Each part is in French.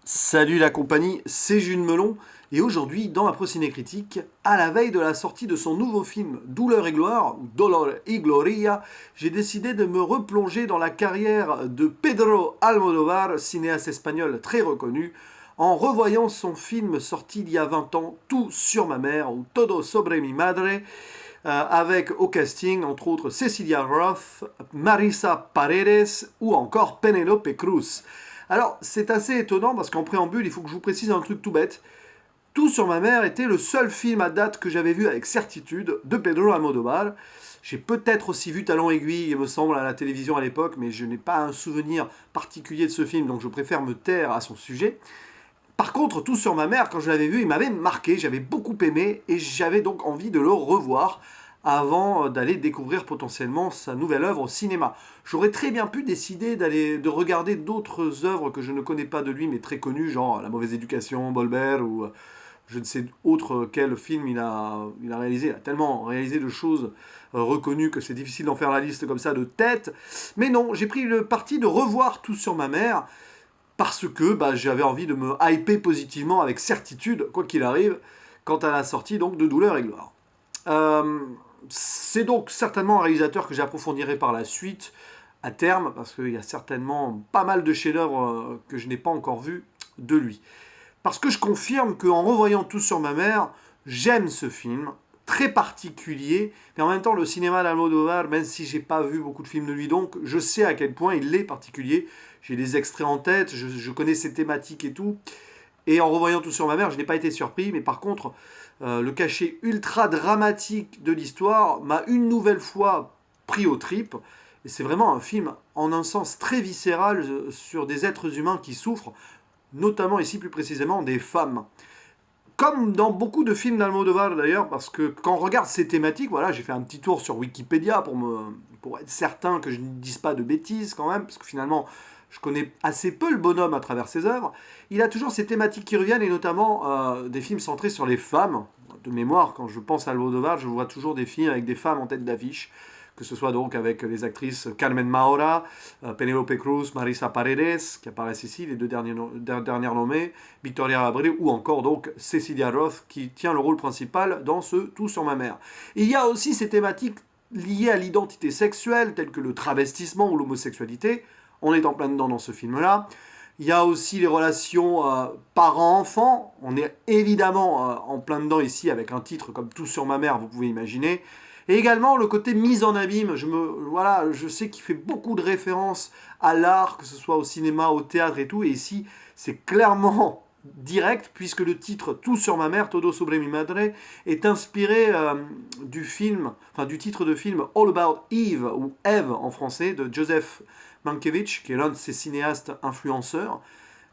Salut la compagnie, c'est Jules Melon, et aujourd'hui, dans la Prociné Critique, à la veille de la sortie de son nouveau film Douleur et gloire, ou Dolor y Gloria, j'ai décidé de me replonger dans la carrière de Pedro Almodóvar, cinéaste espagnol très reconnu, en revoyant son film sorti il y a 20 ans, Tout sur ma mère, ou Todo sobre mi madre, avec au casting, entre autres, Cecilia Roth, Marisa Paredes ou encore Penélope Cruz. Alors, c'est assez étonnant parce qu'en préambule, il faut que je vous précise un truc tout bête. Tout sur ma mère était le seul film à date que j'avais vu avec certitude de Pedro Almodóvar. J'ai peut-être aussi vu Talon Aiguille, il me semble, à la télévision à l'époque, mais je n'ai pas un souvenir particulier de ce film, donc je préfère me taire à son sujet. Par contre, Tout sur ma mère, quand je l'avais vu, il m'avait marqué, j'avais beaucoup aimé, et j'avais donc envie de le revoir avant d'aller découvrir potentiellement sa nouvelle œuvre au cinéma. J'aurais très bien pu décider de regarder d'autres œuvres que je ne connais pas de lui, mais très connues, genre La mauvaise éducation, Bolbert, ou je ne sais autre quel film il a réalisé. Il a tellement réalisé de choses reconnues que c'est difficile d'en faire la liste comme ça de tête. Mais non, j'ai pris le parti de revoir Tout sur ma mère, parce que j'avais envie de me hyper positivement avec certitude, quoi qu'il arrive, quant à la sortie donc de Douleur et gloire. Euh, c'est donc certainement un réalisateur que j'approfondirai par la suite, à terme, parce qu'il y a certainement pas mal de chefs-d'œuvre que je n'ai pas encore vus de lui. Parce que je confirme qu'en revoyant Tout sur ma mère, j'aime ce film, très particulier, mais en même temps le cinéma d'Almodovar, même si j'ai pas vu beaucoup de films de lui, donc je sais à quel point il est particulier. J'ai des extraits en tête, je connais ses thématiques et tout. Et en revoyant Tout sur ma mère, je n'ai pas été surpris, mais par contre, le cachet ultra dramatique de l'histoire m'a une nouvelle fois pris aux tripes. Et c'est vraiment un film, en un sens très viscéral, sur des êtres humains qui souffrent, notamment ici plus précisément des femmes. Comme dans beaucoup de films d'Almodovar d'ailleurs, parce que quand on regarde ces thématiques, voilà, j'ai fait un petit tour sur Wikipédia pour être certain que je ne dise pas de bêtises quand même, parce que finalement, je connais assez peu le bonhomme à travers ses œuvres. Il a toujours ces thématiques qui reviennent, et notamment des films centrés sur les femmes. De mémoire, quand je pense à Almodovar, je vois toujours des films avec des femmes en tête d'affiche, que ce soit donc avec les actrices Carmen Maura, Penelope Cruz, Marisa Paredes, qui apparaissent ici, les deux dernières nommées, Victoria Abril, ou encore donc Cecilia Roth, qui tient le rôle principal dans ce Tout sur ma mère. Il y a aussi ces thématiques liées à l'identité sexuelle, telles que le travestissement ou l'homosexualité. On est en plein dedans dans ce film-là. Il y a aussi les relations parents-enfants. On est évidemment en plein dedans ici avec un titre comme Tout sur ma mère, vous pouvez imaginer. Et également le côté mise en abîme. Voilà, je sais qu'il fait beaucoup de références à l'art, que ce soit au cinéma, au théâtre et tout. Et ici, c'est clairement direct, puisque le titre Tout sur ma mère, Todo sobre mi madre, est inspiré du titre de film All About Eve, ou Eve en français, de Joseph Mankiewicz, qui est l'un de ses cinéastes influenceurs.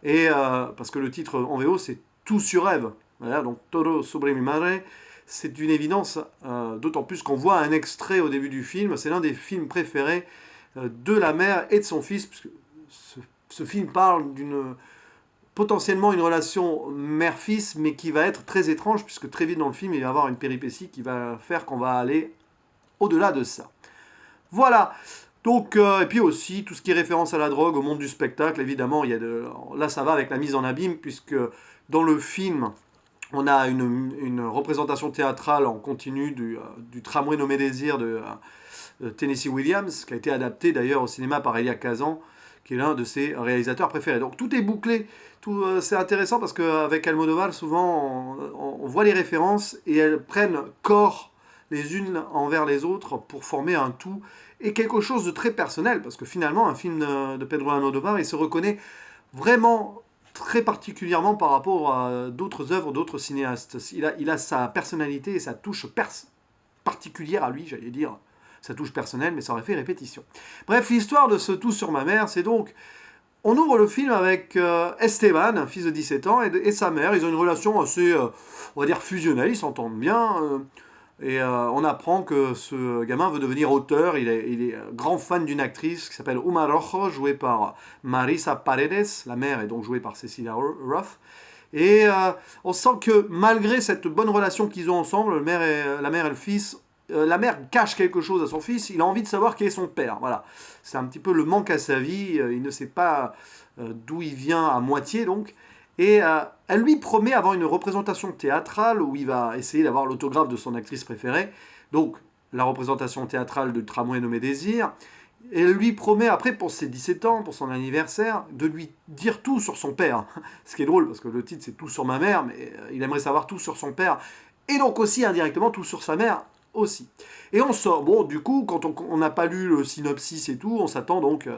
Et parce que le titre en VO, c'est Tout sur Eve. Voilà, donc Todo sobre mi madre, c'est une évidence, d'autant plus qu'on voit un extrait au début du film. C'est l'un des films préférés de la mère et de son fils, puisque ce film parle d'une potentiellement une relation mère-fils, mais qui va être très étrange, puisque très vite dans le film, il va y avoir une péripétie qui va faire qu'on va aller au-delà de ça. Voilà. Donc, et puis aussi, tout ce qui est référence à la drogue, au monde du spectacle, évidemment, là ça va avec la mise en abîme, puisque dans le film, on a une représentation théâtrale en continu du Tramway nommé Désir de Tennessee Williams, qui a été adapté d'ailleurs au cinéma par Elia Kazan, qui est l'un de ses réalisateurs préférés. Donc tout est bouclé, c'est intéressant parce qu'avec Almodovar, souvent on voit les références et elles prennent corps les unes envers les autres pour former un tout et quelque chose de très personnel, parce que finalement un film de Pedro Almodovar, il se reconnaît vraiment très particulièrement par rapport à d'autres œuvres, d'autres cinéastes. Il a sa personnalité et sa touche particulière à lui, j'allais dire. Sa touche personnelle, mais ça aurait fait répétition. Bref, l'histoire de ce Tout sur ma mère, c'est donc... On ouvre le film avec Esteban, un fils de 17 ans, et sa mère. Ils ont une relation assez, on va dire, fusionnelle, ils s'entendent bien. On apprend que ce gamin veut devenir auteur. Il est grand fan d'une actrice qui s'appelle Uma Rojo, jouée par Marisa Paredes. La mère est donc jouée par Cecilia Roth. Et on sent que malgré cette bonne relation qu'ils ont ensemble, la mère et le fils, la mère cache quelque chose à son fils. Il a envie de savoir qui est son père. Voilà, c'est un petit peu le manque à sa vie. Il ne sait pas d'où il vient à moitié donc. Et elle lui promet avant une représentation théâtrale où il va essayer d'avoir l'autographe de son actrice préférée, donc la représentation théâtrale de Tramway nommé Désir. Et elle lui promet après, pour ses 17 ans, pour son anniversaire, de lui dire tout sur son père. Ce qui est drôle, parce que le titre c'est Tout sur ma mère, mais il aimerait savoir tout sur son père. Et donc aussi, indirectement, tout sur sa mère aussi. Et on sort, bon, du coup, quand on n'a pas lu le synopsis et tout, on s'attend donc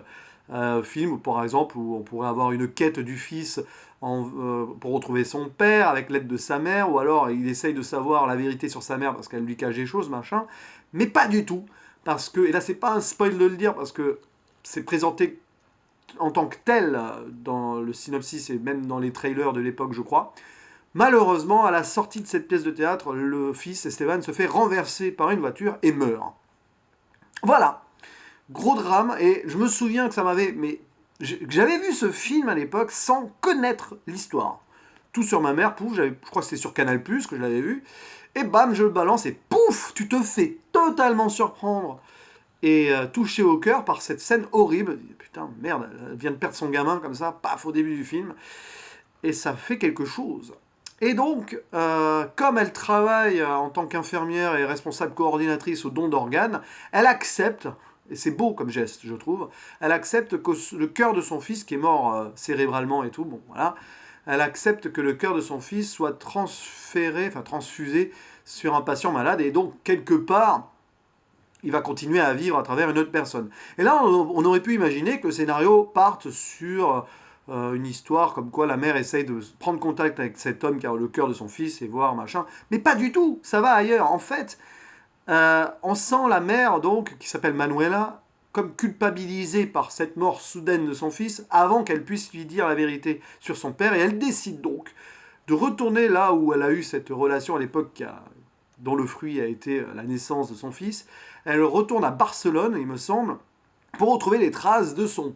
à un film, par exemple, où on pourrait avoir une quête du fils pour retrouver son père avec l'aide de sa mère, ou alors il essaye de savoir la vérité sur sa mère parce qu'elle lui cache des choses, machin. Mais pas du tout. Parce que, et là c'est pas un spoil de le dire, parce que c'est présenté en tant que tel dans le synopsis et même dans les trailers de l'époque, je crois. Malheureusement, à la sortie de cette pièce de théâtre, le fils, Esteban, se fait renverser par une voiture et meurt. Voilà, gros drame, et je me souviens que ça m'avait... Mais j'avais vu ce film à l'époque sans connaître l'histoire. Tout sur ma mère, pouf, je crois que c'était sur Canal+, que je l'avais vu, et bam, je le balance, et pouf, tu te fais totalement surprendre et touché au cœur par cette scène horrible. Putain, merde, elle vient de perdre son gamin comme ça, paf, au début du film, et ça fait quelque chose. Et donc, comme elle travaille en tant qu'infirmière et responsable coordinatrice au don d'organes, elle accepte, et c'est beau comme geste, je trouve, elle accepte que le cœur de son fils, qui est mort cérébralement et tout, bon, voilà, elle accepte que le cœur de son fils soit transféré, enfin transfusé sur un patient malade, et donc, quelque part, il va continuer à vivre à travers une autre personne. Et là, on aurait pu imaginer que le scénario parte sur une histoire comme quoi la mère essaye de prendre contact avec cet homme qui a le cœur de son fils et voir machin. Mais pas du tout, ça va ailleurs. En fait, on sent la mère, donc, qui s'appelle Manuela, comme culpabilisée par cette mort soudaine de son fils avant qu'elle puisse lui dire la vérité sur son père. Et elle décide donc de retourner là où elle a eu cette relation à l'époque dont le fruit a été la naissance de son fils. Elle retourne à Barcelone, il me semble, pour retrouver les traces de son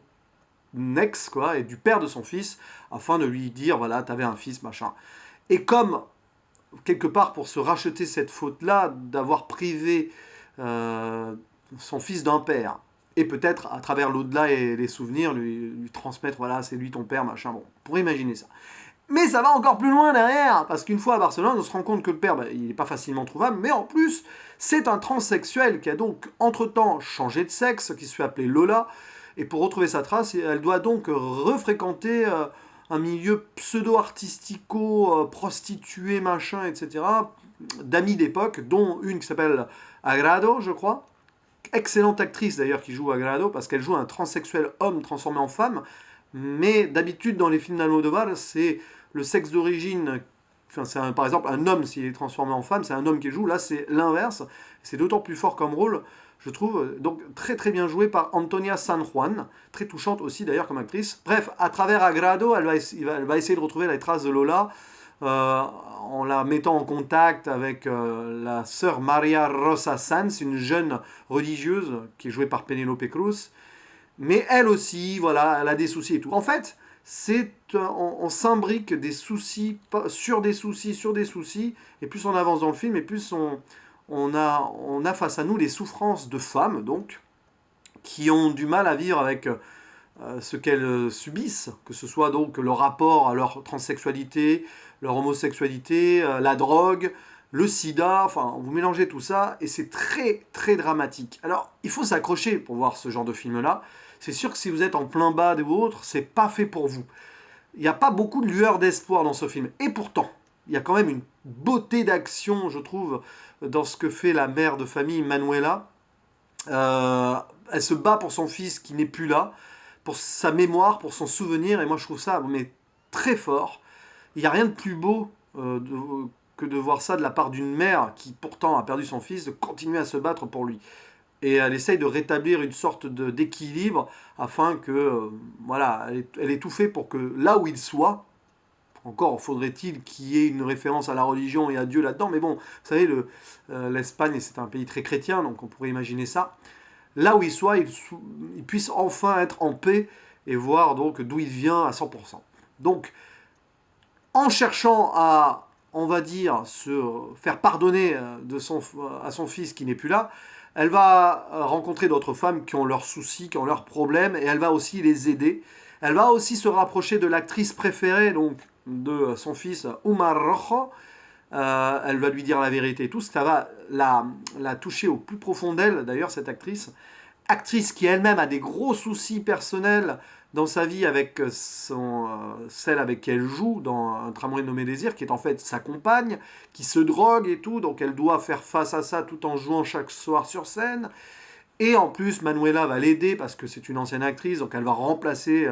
ex, quoi, et du père de son fils, afin de lui dire, voilà, t'avais un fils, machin. Et comme, quelque part, pour se racheter cette faute-là, d'avoir privé son fils d'un père, et peut-être, à travers l'au-delà et les souvenirs, lui transmettre, voilà, c'est lui ton père, machin, bon, on pourrait imaginer ça. Mais ça va encore plus loin derrière, parce qu'une fois à Barcelone, on se rend compte que le père, il n'est pas facilement trouvable, mais en plus, c'est un transsexuel qui a donc entre-temps changé de sexe, qui se fait appeler Lola, et pour retrouver sa trace, elle doit donc refréquenter un milieu pseudo-artistico, prostitué, machin, etc., d'amis d'époque, dont une qui s'appelle Agrado, je crois. Excellente actrice d'ailleurs qui joue Agrado, parce qu'elle joue un transsexuel homme transformé en femme, mais d'habitude dans les films d'Almodovar, c'est le sexe d'origine. Enfin, par exemple un homme s'il est transformé en femme, c'est un homme qui joue. Là, c'est l'inverse. C'est d'autant plus fort comme rôle, je trouve. Donc très très bien joué par Antonia San Juan, très touchante aussi d'ailleurs comme actrice. Bref, à travers Agrado, elle va essayer de retrouver les traces de Lola. En la mettant en contact avec la sœur Maria Rosa Sanz, une jeune religieuse qui est jouée par Penélope Cruz. Mais elle aussi, voilà, elle a des soucis et tout. En fait, on s'imbrique des soucis sur des soucis sur des soucis, et plus on avance dans le film, et plus on a face à nous les souffrances de femmes, donc, qui ont du mal à vivre avec ce qu'elles subissent, que ce soit donc le rapport à leur transsexualité, leur homosexualité, la drogue, le sida, enfin, vous mélangez tout ça, et c'est très très dramatique. Alors, il faut s'accrocher pour voir ce genre de film-là. C'est sûr que si vous êtes en plein bas des vôtres, c'est pas fait pour vous. Il n'y a pas beaucoup de lueur d'espoir dans ce film. Et pourtant, il y a quand même une beauté d'action, je trouve, dans ce que fait la mère de famille, Manuela. Elle se bat pour son fils qui n'est plus là, pour sa mémoire, pour son souvenir, et moi je trouve ça mais, très fort. Il n'y a rien de plus beau que de voir ça de la part d'une mère qui pourtant a perdu son fils, de continuer à se battre pour lui. Et elle essaye de rétablir une sorte d'équilibre afin que, voilà, elle est tout fait pour que là où il soit, encore faudrait-il qu'il y ait une référence à la religion et à Dieu là-dedans, mais bon, vous savez, l'Espagne c'est un pays très chrétien, donc on pourrait imaginer ça. Là où il soit, il puisse enfin être en paix et voir donc d'où il vient à 100%. Donc, en cherchant à, on va dire, se faire pardonner à son fils qui n'est plus là, elle va rencontrer d'autres femmes qui ont leurs soucis, qui ont leurs problèmes, et elle va aussi les aider. Elle va aussi se rapprocher de l'actrice préférée, donc de son fils Omar Rojo. Elle va lui dire la vérité et tout. Ça va la toucher au plus profond d'elle, d'ailleurs, cette actrice. Actrice qui elle-même a des gros soucis personnels dans sa vie avec celle avec qui elle joue dans Un tramway nommé Désir, qui est en fait sa compagne, qui se drogue et tout, donc elle doit faire face à ça tout en jouant chaque soir sur scène. Et en plus, Manuela va l'aider parce que c'est une ancienne actrice, donc elle va remplacer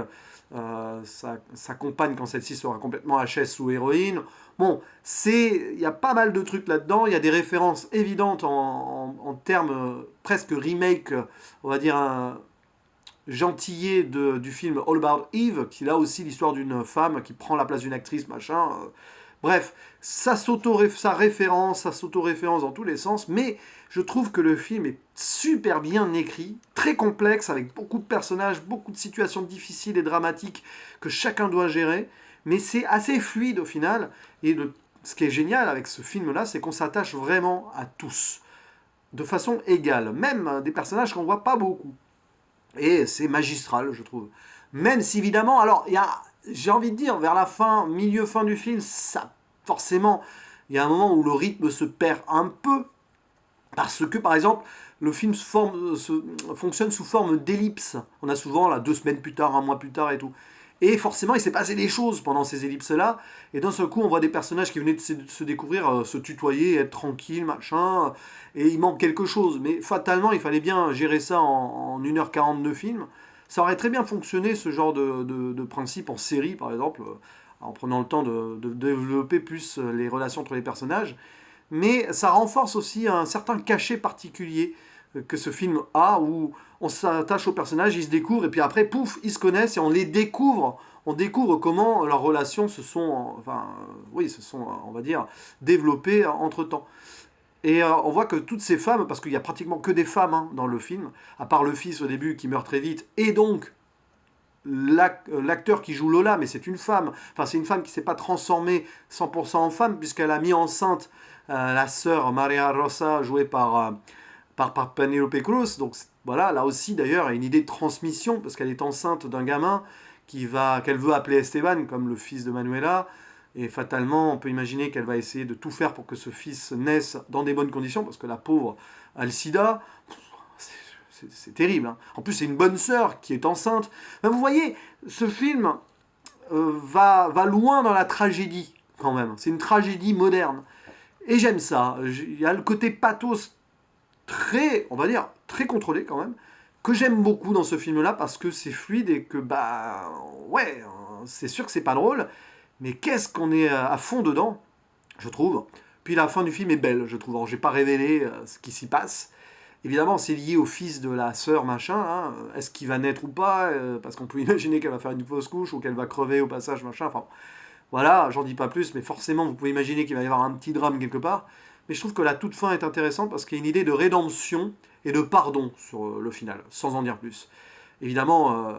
sa compagne quand celle-ci sera complètement HS ou héroïne. Bon, il y a pas mal de trucs là-dedans, il y a des références évidentes en termes presque remake, on va dire un gentillet du film All About Eve, qui est là aussi l'histoire d'une femme qui prend la place d'une actrice, machin. Bref, ça référence, ça s'auto-référence dans tous les sens, mais je trouve que le film est super bien écrit, très complexe, avec beaucoup de personnages, beaucoup de situations difficiles et dramatiques que chacun doit gérer, mais c'est assez fluide au final, et ce qui est génial avec ce film-là, c'est qu'on s'attache vraiment à tous, de façon égale, même des personnages qu'on voit pas beaucoup. Et c'est magistral, je trouve. Même si évidemment, alors, j'ai envie de dire, vers la fin, milieu-fin du film, ça, forcément, il y a un moment où le rythme se perd un peu, parce que, par exemple, le film fonctionne sous forme d'ellipse. On a souvent, là, 2 semaines plus tard, un mois plus tard et tout. Et forcément, il s'est passé des choses pendant ces ellipses-là. Et d'un seul coup, on voit des personnages qui venaient de se découvrir, se tutoyer, être tranquilles, machin. Et il manque quelque chose. Mais fatalement, il fallait bien gérer ça en 1h40 de film. Ça aurait très bien fonctionné, ce genre de principe en série, par exemple, en prenant le temps de développer plus les relations entre les personnages. Mais ça renforce aussi un certain cachet particulier que ce film a, où on s'attache aux personnages, ils se découvrent, et puis après, pouf, ils se connaissent, et on les découvre. On découvre comment leurs relations se sont, on va dire, développées entre-temps. Et on voit que toutes ces femmes, parce qu'il y a pratiquement que des femmes hein, dans le film, à part le fils au début qui meurt très vite, et donc l'acteur qui joue Lola, mais c'est une femme, enfin c'est une femme qui ne s'est pas transformée 100% en femme, puisqu'elle a mis enceinte la sœur Maria Rosa, jouée par Penelope Cruz. Donc voilà, là aussi d'ailleurs, il y a une idée de transmission, parce qu'elle est enceinte d'un gamin qu'elle veut appeler Esteban, comme le fils de Manuela. Et fatalement, on peut imaginer qu'elle va essayer de tout faire pour que ce fils naisse dans des bonnes conditions, parce que la pauvre a le sida. C'est terrible. Hein. En plus, c'est une bonne sœur qui est enceinte. Ben, vous voyez, ce film va loin dans la tragédie, quand même. C'est une tragédie moderne. Et j'aime ça. Il y a le côté pathos très, on va dire, très contrôlé quand même, que j'aime beaucoup dans ce film-là parce que c'est fluide et que, bah, ouais, c'est sûr que c'est pas drôle, mais qu'est-ce qu'on est à fond dedans, je trouve. Puis la fin du film est belle, je trouve. Alors, j'ai pas révélé ce qui s'y passe. Évidemment, c'est lié au fils de la sœur, machin. Hein. Est-ce qu'il va naître ou pas parce qu'on peut imaginer qu'elle va faire une fausse couche ou qu'elle va crever au passage, machin. Enfin, voilà, j'en dis pas plus, mais forcément, vous pouvez imaginer qu'il va y avoir un petit drame quelque part. Mais je trouve que la toute fin est intéressante parce qu'il y a une idée de rédemption et de pardon sur le final, sans en dire plus. Évidemment,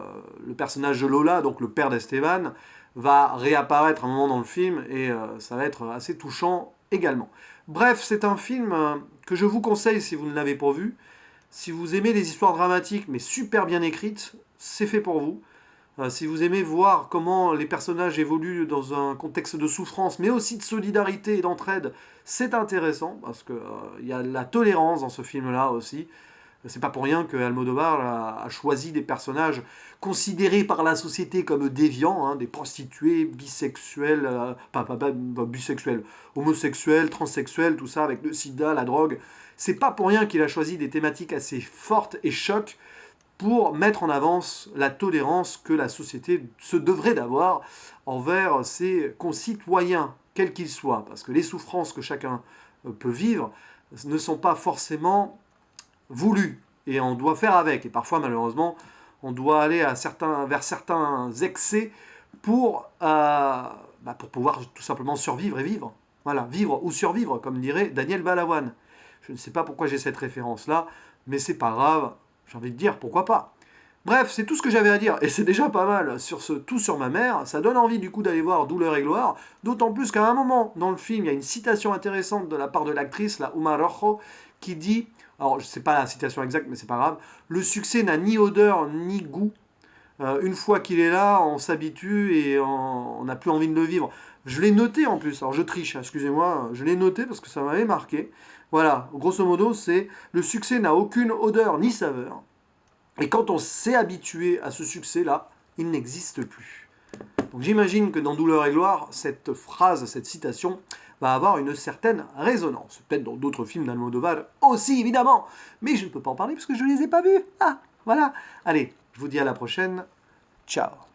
le personnage de Lola, donc le père d'Esteban, va réapparaître un moment dans le film et ça va être assez touchant également. Bref, c'est un film que je vous conseille si vous ne l'avez pas vu. Si vous aimez les histoires dramatiques mais super bien écrites, c'est fait pour vous. Si vous aimez voir comment les personnages évoluent dans un contexte de souffrance, mais aussi de solidarité et d'entraide, c'est intéressant parce que il y a la tolérance dans ce film-là aussi. C'est pas pour rien que Almodovar a choisi des personnages considérés par la société comme déviants, hein, des prostituées, bisexuels, pas bisexuels, homosexuels, transsexuels, tout ça, avec le sida, la drogue. C'est pas pour rien qu'il a choisi des thématiques assez fortes et chocs pour mettre en avance la tolérance que la société se devrait d'avoir envers ses concitoyens, quels qu'ils soient. Parce que les souffrances que chacun peut vivre ne sont pas forcément voulues. Et on doit faire avec. Et parfois, malheureusement, on doit aller vers certains excès pour pouvoir tout simplement survivre et vivre. Voilà, vivre ou survivre, comme dirait Daniel Balavoine. Je ne sais pas pourquoi j'ai cette référence-là, mais c'est pas grave. J'ai envie de dire, pourquoi pas. Bref, c'est tout ce que j'avais à dire, et c'est déjà pas mal sur ce Tout sur ma mère. Ça donne envie du coup d'aller voir Douleur et gloire, d'autant plus qu'à un moment dans le film, il y a une citation intéressante de la part de l'actrice, la Uma Rojo, qui dit, alors je sais pas la citation exacte, mais c'est pas grave, le succès n'a ni odeur ni goût, Une fois qu'il est là, on s'habitue et on n'a plus envie de le vivre. Je l'ai noté en plus, alors je triche, excusez-moi, je l'ai noté parce que ça m'avait marqué. Voilà, grosso modo, c'est le succès n'a aucune odeur ni saveur. Et quand on s'est habitué à ce succès-là, il n'existe plus. Donc j'imagine que dans Douleur et gloire, cette phrase, cette citation va avoir une certaine résonance. Peut-être dans d'autres films d'Almodovar aussi, évidemment. Mais je ne peux pas en parler parce que je ne les ai pas vus. Ah, voilà. Allez, je vous dis à la prochaine. Ciao.